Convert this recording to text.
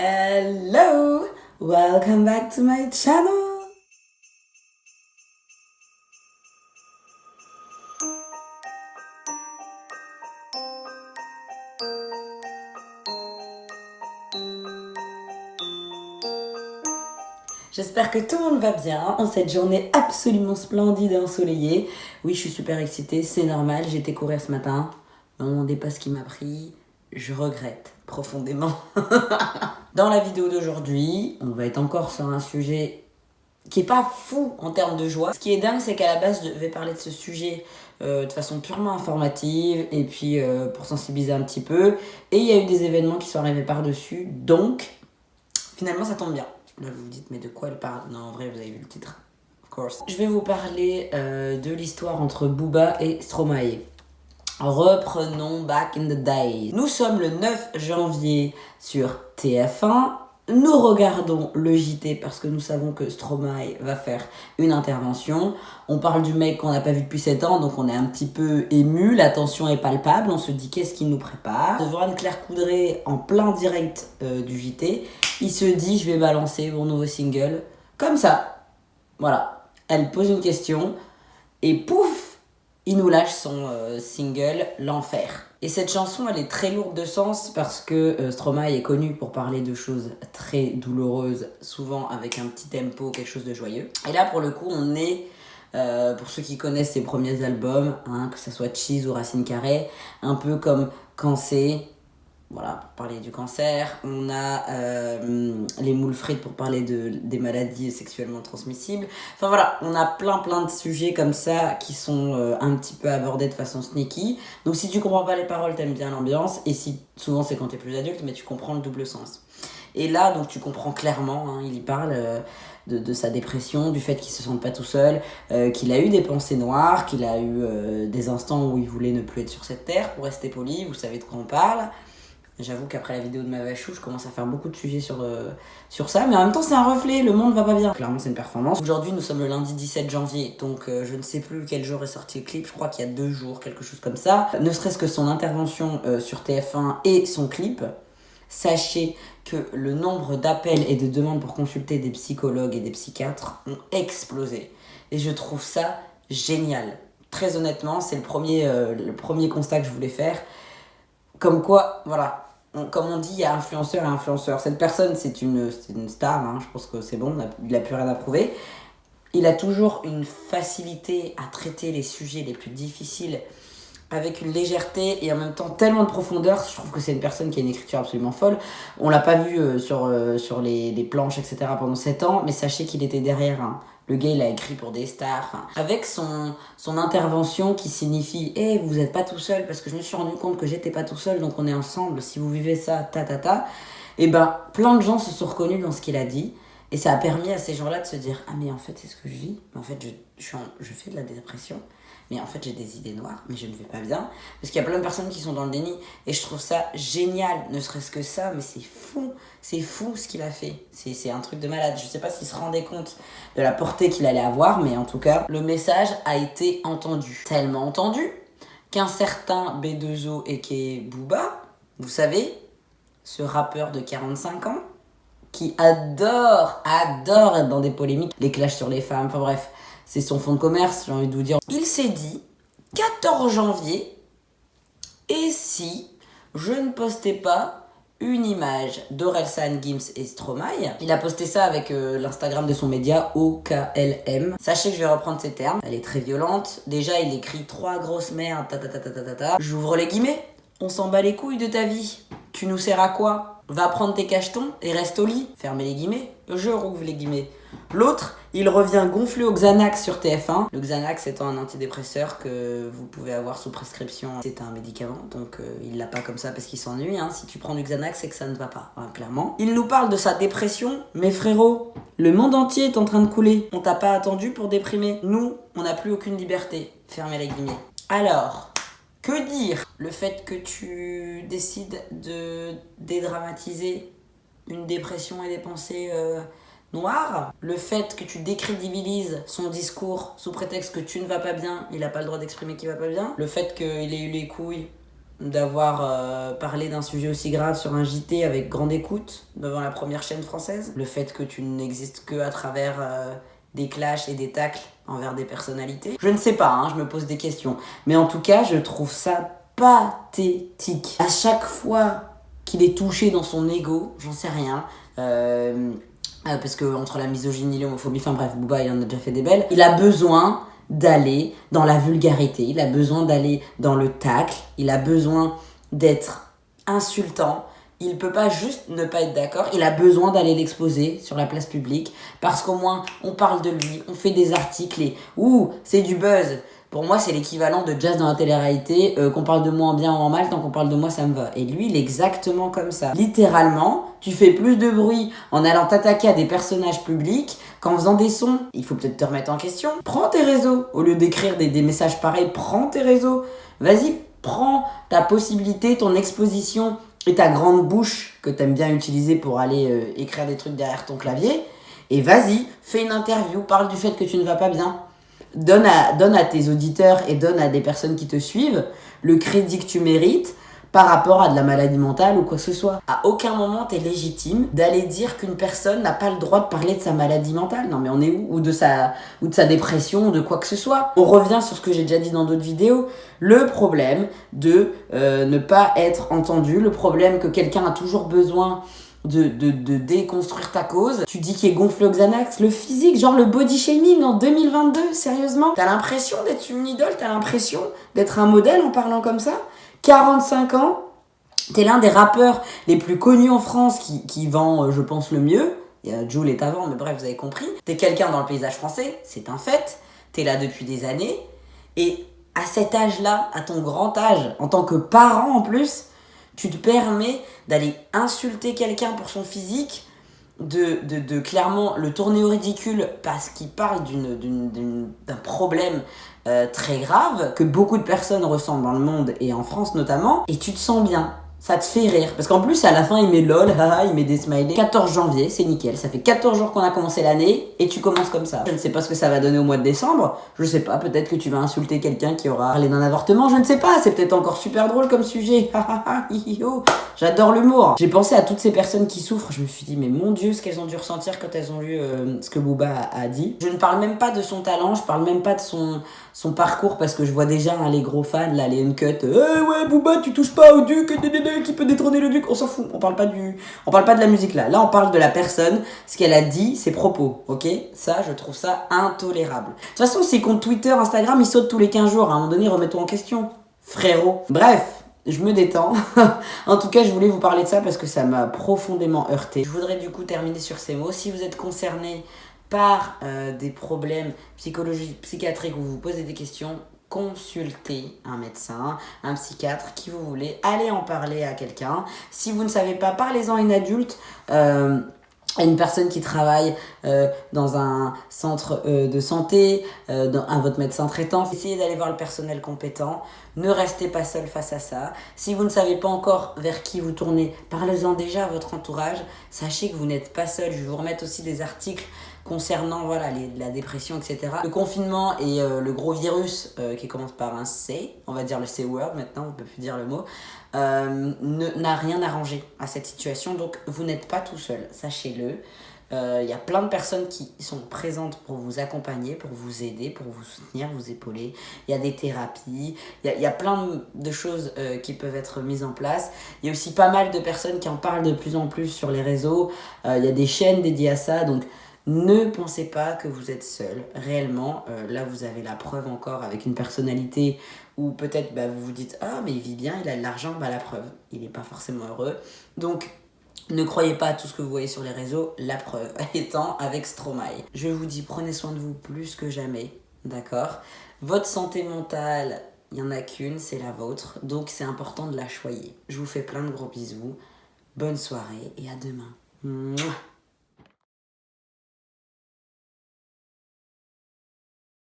Hello, welcome back to my channel. J'espère que tout le monde va bien en cette journée absolument splendide et ensoleillée. Oui, je suis super excitée, c'est normal, j'ai été courir ce matin. Ne me demandez pas ce qui m'a pris, je regrette profondément. Dans la vidéo d'aujourd'hui, on va être encore sur un sujet qui est pas fou en termes de joie. Ce qui est dingue, c'est qu'à la base, je devais parler de ce sujet de façon purement informative et puis pour sensibiliser un petit peu. Et il y a eu des événements qui sont arrivés par-dessus, donc finalement ça tombe bien. Là vous vous dites, mais de quoi elle parle? Non, en vrai, vous avez vu le titre. Of course. Je vais vous parler de l'histoire entre Booba et Stromae. Reprenons back in the day. Nous sommes le 9 janvier sur TF1. Nous regardons le JT parce que nous savons que Stromae va faire une intervention. On parle du mec qu'on n'a pas vu depuis 7 ans, donc on est un petit peu ému. La tension est palpable. On se dit qu'est-ce qu'il nous prépare. Devant Anne-Claire Coudray en plein direct du JT, il se dit je vais balancer mon nouveau single. Comme ça. Voilà. Elle pose une question et pouf, il nous lâche son single L'Enfer. Et cette chanson, elle est très lourde de sens parce que Stromae est connu pour parler de choses très douloureuses, souvent avec un petit tempo, quelque chose de joyeux. Et là, pour le coup, on est, pour ceux qui connaissent ses premiers albums, que ce soit Cheese ou Racine Carrée, un peu comme Quand c'est... Voilà, pour parler du cancer. On a les moules frites pour parler des maladies sexuellement transmissibles. Enfin voilà, on a plein de sujets comme ça qui sont un petit peu abordés de façon sneaky. Donc si tu comprends pas les paroles, t'aimes bien l'ambiance. Et si souvent c'est quand t'es plus adulte, mais tu comprends le double sens. Et là, donc tu comprends clairement, il y parle de sa dépression, du fait qu'il se sente pas tout seul, qu'il a eu des pensées noires, qu'il a eu des instants où il voulait ne plus être sur cette terre, pour rester poli, vous savez de quoi on parle. J'avoue qu'après la vidéo de ma vachou, je commence à faire beaucoup de sujets sur ça, mais en même temps c'est un reflet, le monde va pas bien. Clairement c'est une performance. Aujourd'hui nous sommes le lundi 17 janvier, donc je ne sais plus quel jour est sorti le clip, je crois qu'il y a 2 jours, quelque chose comme ça. Ne serait-ce que son intervention sur TF1 et son clip, sachez que le nombre d'appels et de demandes pour consulter des psychologues et des psychiatres ont explosé. Et je trouve ça génial. Très honnêtement, c'est le premier constat que je voulais faire. Comme quoi, voilà. Comme on dit, il y a influenceur et influenceur. Cette personne, c'est une star, je pense que c'est bon, il n'a plus rien à prouver. Il a toujours une facilité à traiter les sujets les plus difficiles avec une légèreté et en même temps tellement de profondeur. Je trouve que c'est une personne qui a une écriture absolument folle. On l'a pas vu sur les planches, etc. pendant 7 ans, mais sachez qu'il était derrière. Le gars, il a écrit pour des stars. Avec son intervention qui signifie « Eh, vous n'êtes pas tout seul parce que je me suis rendu compte que j'étais pas tout seul, donc on est ensemble, si vous vivez ça, ta. » Et ben, plein de gens se sont reconnus dans ce qu'il a dit. Et ça a permis à ces gens-là de se dire « Ah, mais en fait, c'est ce que je vis. Mais en fait, je fais de la dépression. Mais en fait, j'ai des idées noires, mais je ne vais pas bien. » Parce qu'il y a plein de personnes qui sont dans le déni. Et je trouve ça génial, ne serait-ce que ça, mais c'est fou. C'est fou ce qu'il a fait. C'est un truc de malade. Je sais pas s'il se rendait compte de la portée qu'il allait avoir, mais en tout cas, le message a été entendu. Tellement entendu qu'un certain B2O et qui est Booba, vous savez, ce rappeur de 45 ans, qui adore être dans des polémiques, les clashs sur les femmes, enfin bref, c'est son fonds de commerce, j'ai envie de vous dire. Il s'est dit, 14 janvier, et si je ne postais pas une image d'Orelsan, Gims et Stromae? Il a posté ça avec l'Instagram de son média, OKLM. Sachez que je vais reprendre ces termes, elle est très violente. Déjà, il écrit 3 grosses merdes, J'ouvre les guillemets. On s'en bat les couilles de ta vie. Tu nous sers à quoi? Va prendre tes cachetons et reste au lit. Fermez les guillemets. Je rouvre les guillemets. L'autre, il revient gonflé au Xanax sur TF1. Le Xanax étant un antidépresseur que vous pouvez avoir sous prescription. C'est un médicament, donc il l'a pas comme ça parce qu'il s'ennuie. Si tu prends du Xanax, c'est que ça ne va pas, clairement. Il nous parle de sa dépression. Mais frérot, le monde entier est en train de couler. On t'a pas attendu pour déprimer. Nous, on n'a plus aucune liberté. Fermez les guillemets. Alors, que dire? Le fait que tu décides de dédramatiser une dépression et des pensées noires, le fait que tu décrédibilises son discours sous prétexte que tu ne vas pas bien, il n'a pas le droit d'exprimer qu'il va pas bien, le fait qu'il ait eu les couilles d'avoir parlé d'un sujet aussi grave sur un JT avec grande écoute devant la première chaîne française. Le fait que tu n'existes que à travers des clashs et des tacles envers des personnalités. Je ne sais pas, hein, je me pose des questions. Mais en tout cas, je trouve ça pathétique. À chaque fois qu'il est touché dans son ego, j'en sais rien, parce que entre la misogynie, l'homophobie, enfin bref, Booba il en a déjà fait des belles, il a besoin d'aller dans la vulgarité, il a besoin d'aller dans le tacle, il a besoin d'être insultant, il peut pas juste ne pas être d'accord, il a besoin d'aller l'exposer sur la place publique, parce qu'au moins on parle de lui, on fait des articles et ouh, c'est du buzz. Pour moi, c'est l'équivalent de Jazz dans la télé-réalité, qu'on parle de moi en bien ou en mal, tant qu'on parle de moi, ça me va. Et lui, il est exactement comme ça. Littéralement, tu fais plus de bruit en allant t'attaquer à des personnages publics qu'en faisant des sons. Il faut peut-être te remettre en question. Prends tes réseaux. Au lieu d'écrire des messages pareils, prends tes réseaux. Vas-y, prends ta possibilité, ton exposition et ta grande bouche que t'aimes bien utiliser pour aller écrire des trucs derrière ton clavier. Et vas-y, fais une interview, parle du fait que tu ne vas pas bien. Donne à tes auditeurs et donne à des personnes qui te suivent le crédit que tu mérites par rapport à de la maladie mentale ou quoi que ce soit. À aucun moment t'es légitime d'aller dire qu'une personne n'a pas le droit de parler de sa maladie mentale. Non mais on est où ? Ou de sa dépression, ou de quoi que ce soit. On revient sur ce que j'ai déjà dit dans d'autres vidéos. Le problème de ne pas être entendu, le problème que quelqu'un a toujours besoin de déconstruire ta cause. Tu dis qu'il est gonflé au Xanax, le physique, genre le body shaming en 2022, sérieusement. T'as l'impression d'être une idole, t'as l'impression d'être un modèle en parlant comme ça. 45 ans, t'es l'un des rappeurs les plus connus en France qui vend, je pense, le mieux. Jul est avant, mais bref, vous avez compris. T'es quelqu'un dans le paysage français, c'est un fait. T'es là depuis des années. Et à cet âge-là, à ton grand âge, en tant que parent en plus, tu te permets d'aller insulter quelqu'un pour son physique, de clairement le tourner au ridicule parce qu'il parle d'un problème très grave que beaucoup de personnes ressentent dans le monde et en France notamment, et tu te sens bien. Ça te fait rire. Parce qu'en plus, à la fin, il met lol, haha, il met des smileys. 14 janvier, c'est nickel. Ça fait 14 jours qu'on a commencé l'année et tu commences comme ça. Je ne sais pas ce que ça va donner au mois de décembre. Je sais pas, peut-être que tu vas insulter quelqu'un qui aura parlé d'un avortement. Je ne sais pas, c'est peut-être encore super drôle comme sujet. J'adore l'humour. J'ai pensé à toutes ces personnes qui souffrent. Je me suis dit, mais mon Dieu, ce qu'elles ont dû ressentir quand elles ont lu ce que Booba a dit. Je ne parle même pas de son talent, je parle même pas de son parcours parce que je vois déjà les gros fans, là, les uncut. Ouais, Booba, tu touches pas au duc, qui peut détrôner le duc. On s'en fout, on parle pas de la musique là. Là, on parle de la personne, ce qu'elle a dit, ses propos, ok ? Ça, je trouve ça intolérable. De toute façon, ces comptes Twitter, Instagram, ils sautent tous les 15 jours. À un moment donné, remets-toi en question, frérot. Bref, je me détends. En tout cas, je voulais vous parler de ça parce que ça m'a profondément heurté. Je voudrais du coup terminer sur ces mots. Si vous êtes concerné par des problèmes psychologiques, psychiatriques, où vous vous posez des questions, consultez un médecin, un psychiatre, qui vous voulez, allez en parler à quelqu'un. Si vous ne savez pas, parlez-en à une adulte, à une personne qui travaille dans un centre de santé, à votre médecin traitant. Essayez d'aller voir le personnel compétent. Ne restez pas seul face à ça. Si vous ne savez pas encore vers qui vous tournez, parlez-en déjà à votre entourage. Sachez que vous n'êtes pas seul. Je vais vous remettre aussi des articles concernant la dépression, etc. Le confinement et le gros virus qui commence par un C, on va dire le C-word maintenant, on ne peut plus dire le mot, n'a rien arrangé à cette situation, donc vous n'êtes pas tout seul, sachez-le. Y a plein de personnes qui sont présentes pour vous accompagner, pour vous aider, pour vous soutenir, vous épauler. Il y a des thérapies, il y a plein de choses qui peuvent être mises en place. Il y a aussi pas mal de personnes qui en parlent de plus en plus sur les réseaux. Il y a des chaînes dédiées à ça, donc ne pensez pas que vous êtes seul. Réellement, là vous avez la preuve encore avec une personnalité où peut-être vous vous dites « Ah mais il vit bien, il a de l'argent », la preuve, il n'est pas forcément heureux. Donc ne croyez pas à tout ce que vous voyez sur les réseaux, la preuve étant avec Stromae. Je vous dis, prenez soin de vous plus que jamais, d'accord ? Votre santé mentale, il n'y en a qu'une, c'est la vôtre, donc c'est important de la choyer. Je vous fais plein de gros bisous, bonne soirée et à demain. Mouah.